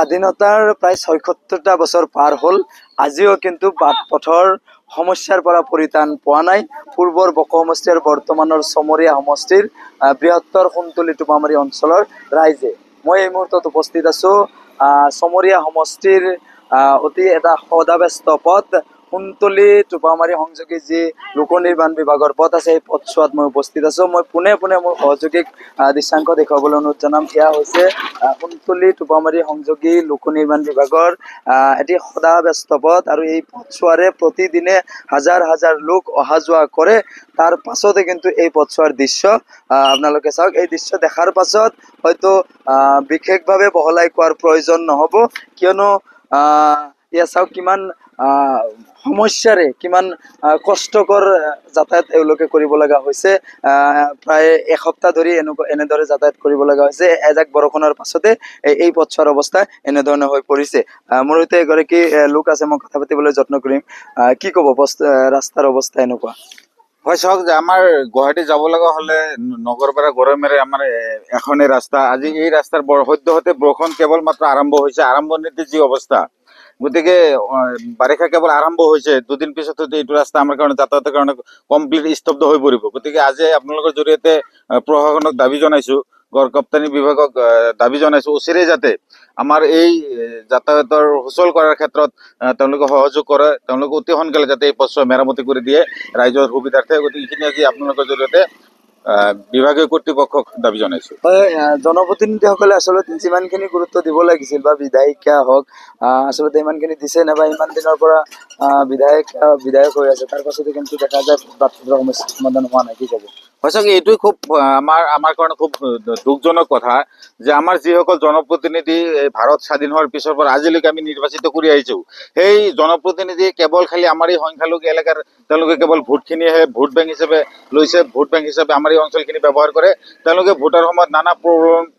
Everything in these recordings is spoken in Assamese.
স্বাধীনতাৰ প্ৰায় ৭৬টা বছৰ পাৰ হ'ল, আজিও কিন্তু বাট পথৰ সমস্যাৰ পৰা পৰিত্ৰাণ পোৱা নাই। পূৰ্বৰ বক সমষ্টি আৰু বৰ্তমানৰ চমৰীয়া সমষ্টিৰ বৃহত্তৰ সোণতলী টোপামাৰী অঞ্চলৰ ৰাইজে। মই এই মুহূৰ্তত উপস্থিত আছোঁ চমৰীয়া সমষ্টিৰ অতি এটা সদাব্যস্ত পথ সোণতলী টোপামাৰী সংযোগী যি লোক নিৰ্মাণ বিভাগৰ পথ আছে, এই পথছোৱাত মই উপস্থিত আছোঁ। মই পোনে পোনে মোৰ সহযোগীক দৃশ্যাংশ দেখুৱাবলৈ অনুৰোধ জনাম। এয়া হৈছে সোণতলী টোপামাৰী সংযোগী লোক নিৰ্মাণ বিভাগৰ এটি সদাব্যস্ত পথ, আৰু এই পথছোৱাৰে প্ৰতিদিনে হাজাৰ হাজাৰ লোক অহা যোৱা কৰে। তাৰ পাছতে কিন্তু এই পথছোৱাৰ দৃশ্য আপোনালোকে চাওক। এই দৃশ্য দেখাৰ পাছত হয়তো বিশেষভাৱে বহলাই কোৱাৰ প্ৰয়োজন নহ'ব, কিয়নো এয়া চাওক কিমান সমস্যাৰে, কিমান কষ্টকৰ যাতায়াত এওঁলোকে কৰিব লগা হৈছে। প্ৰায় এসপ্তাহ ধৰি এনেদৰে যাতায়াত কৰিব লগা হৈছে। এজাক বৰষুণৰ পাছতে এই পথছোৱাৰ অৱস্থা এনেধৰণে হৈ পৰিছে। মোৰ সৈতে এগৰাকী লোক আছে, মই কথা পাতিবলৈ যত্ন কৰিম। কি ক'ব, ৰাস্তাৰ অৱস্থা এনেকুৱা? হয়, চাওক যে আমাৰ গুৱাহাটী যাব লগা হলে নগৰ পৰা গৰমেৰে আমাৰ এখনেই ৰাস্তা। আজি এই ৰাস্তাৰ সদ্যহতে বৰষুণ কেৱল মাত্ৰ আৰম্ভ হৈছে, আৰম্ভণিতে যি অৱস্থা, গতিকে বাৰিষা কেৱল আৰম্ভ হৈছে, দুদিন পিছত এইটো ৰাস্তা আমাৰ কাৰণে যাতায়াতৰ কাৰণে কমপ্লিট স্তব্ধ হৈ পৰিব। গতিকে আজি আপোনালোকৰ জৰিয়তে প্ৰশাসনক দাবী জনাইছো, গড় ৰপ্তানি বিভাগক দাবী জনাইছো, অচিৰেই যাতে আমাৰ এই যাতায়াতৰ সুচল কৰাৰ ক্ষেত্ৰত তেওঁলোকে সহযোগ কৰে। তেওঁলোকে অতি সোনকালে যাতে এই পথছোৱা মেৰামতি কৰি দিয়ে ৰাইজৰ সুবিধাৰ্থে। গতিকে এইখিনি আজি আপোনালোকৰ জৰিয়তে বিভাগীয় কৰ্তৃপক্ষক দাবী জনাইছো। হয়, জনপ্ৰতিনিধিসকলে আচলতে যিমানখিনি গুৰুত্ব দিব লাগিছিল, বা বিধায়িকা হওক আচলতে ইমানখিনি দিছে নে, বা ইমান দিনৰ পৰা বিধায়ক হৈ আছে, তাৰ পাছতে কিন্তু দেখা যায় বাট পথৰ সমস্যা সমাধান হোৱা নাই। কি ক'ব? সঁচাকৈ এইটোৱে খুব আমাৰ কাৰণে খুব দুখজনক কথা যে আমাৰ যিসকল জনপ্ৰতিনিধি ভাৰত স্বাধীন হোৱাৰ পিছৰ পৰা আজিলৈকে আমি নিৰ্বাচিত কৰি আহিছো, সেই জনপ্ৰতিনিধি কেৱল খালি আমাৰ এই সংখ্যালঘু এলেকাৰ তেওঁলোকে কেৱল ভোটখিনিহে ভোট বেংক হিচাপে লৈছে, ভোট বেংক হিচাপে আমাৰ এই অঞ্চলখিনি ব্যৱহাৰ কৰে। তেওঁলোকে ভোটৰ সময়ত নানা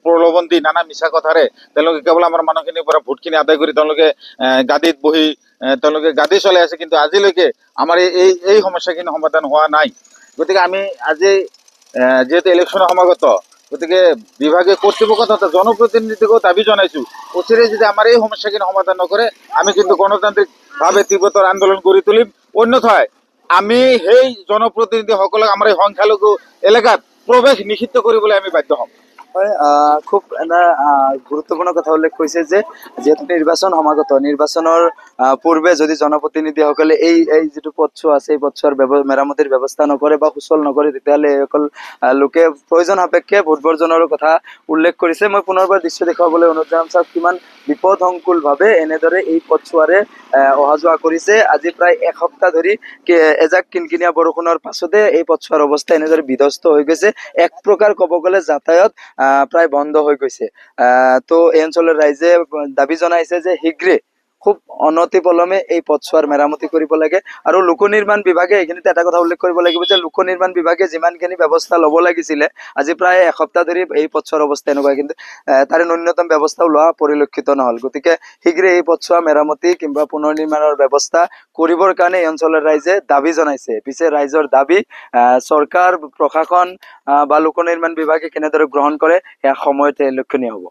প্ৰলোভন দি, নানা মিছা কথাৰে তেওঁলোকে কেৱল আমাৰ মানুহখিনিৰ পৰা ভোটখিনি আদায় কৰি তেওঁলোকে গাদীত বহি তেওঁলোকে গাদী চলাই আছে। কিন্তু আজিলৈকে আমাৰ এই সমস্যাখিনি সমাধান হোৱা নাই। গতিকে আমি আজি যিহেতু ইলেকশ্যনৰ সমাগত, গতিকে বিভাগীয় কৰ্তৃপক্ষ তথা জনপ্ৰতিনিধিকো দাবী জনাইছো, অচিৰে যদি আমাৰ এই সমস্যাখিনি সমাধান নকৰে আমি কিন্তু গণতান্ত্ৰিকভাৱে তীব্ৰতৰ আন্দোলন কৰি তুলিম। অন্যথায় আমি সেই জনপ্ৰতিনিধিসকলক আমাৰ এই সংখ্যালঘু এলেকাত প্ৰৱেশ নিষিদ্ধ কৰিবলৈ আমি বাধ্য হ'ম। হয়, খুব এটা গুৰুত্বপূৰ্ণ কথা উল্লেখ কৰিছে যে যিহেতু নিৰ্বাচন সমাগত, নিৰ্বাচনৰ পূৰ্বে যদি জনপ্ৰতিনিধিসকলে এই যিটো পথছোৱা আছে, এই পথছোৱাৰ মেৰামতিৰ ব্যৱস্থা নকৰে বা সুচল নকৰে, তেতিয়াহ'লে এইসকল লোকে প্ৰয়োজন সাপেক্ষে ভোট বৰ্জনৰ কথা উল্লেখ কৰিছে। মই পুনৰবাৰ দৃশ্য দেখুৱাবলৈ অনুৰোধ জনাম। চাওক কিমান বিপদসংকুলভাৱে এনেদৰে এই পথছোৱাৰে অহা যোৱা কৰিছে। আজি প্ৰায় এসপ্তাহ ধৰি এজাক কিনকিনীয়া বৰষুণৰ পাছতে এই পথছোৱাৰ অৱস্থা এনেদৰে বিধ্বস্ত হৈ গৈছে। এক প্ৰকাৰ ক'ব গ'লে যাতায়াত প্ৰায় বন্ধ হৈ গৈছে। তো এই অঞ্চলৰ ৰাইজে দাবী জনাইছে যে শীঘ্ৰে, খুব অনতিপলমে এই পথছোৱাৰ মেৰামতি কৰিব লাগে। আৰু লোক নিৰ্মাণ বিভাগে এইখিনিতে এটা কথা উল্লেখ কৰিব লাগিব যে লোক নিৰ্মাণ বিভাগে যিমানখিনি ব্যৱস্থা ল'ব লাগিছিলে, আজি প্ৰায় এসপ্তাহ ধৰি এই পথছোৱাৰ অৱস্থা এনেকুৱা, কিন্তু তাৰে ন্যূনতম ব্যৱস্থাও লোৱা পৰিলক্ষিত নহ'ল। গতিকে শীঘ্ৰে এই পথছোৱা মেৰামতি কিংবা পুনৰ নিৰ্মাণৰ ব্যৱস্থা কৰিবৰ কাৰণে এই অঞ্চলৰ ৰাইজে দাবী জনাইছে। পিছে ৰাইজৰ দাবী চৰকাৰ, প্ৰশাসন বা লোক নিৰ্মাণ বিভাগে কেনেদৰে গ্ৰহণ কৰে, সেয়া সময়তে লক্ষণীয় হ'ব।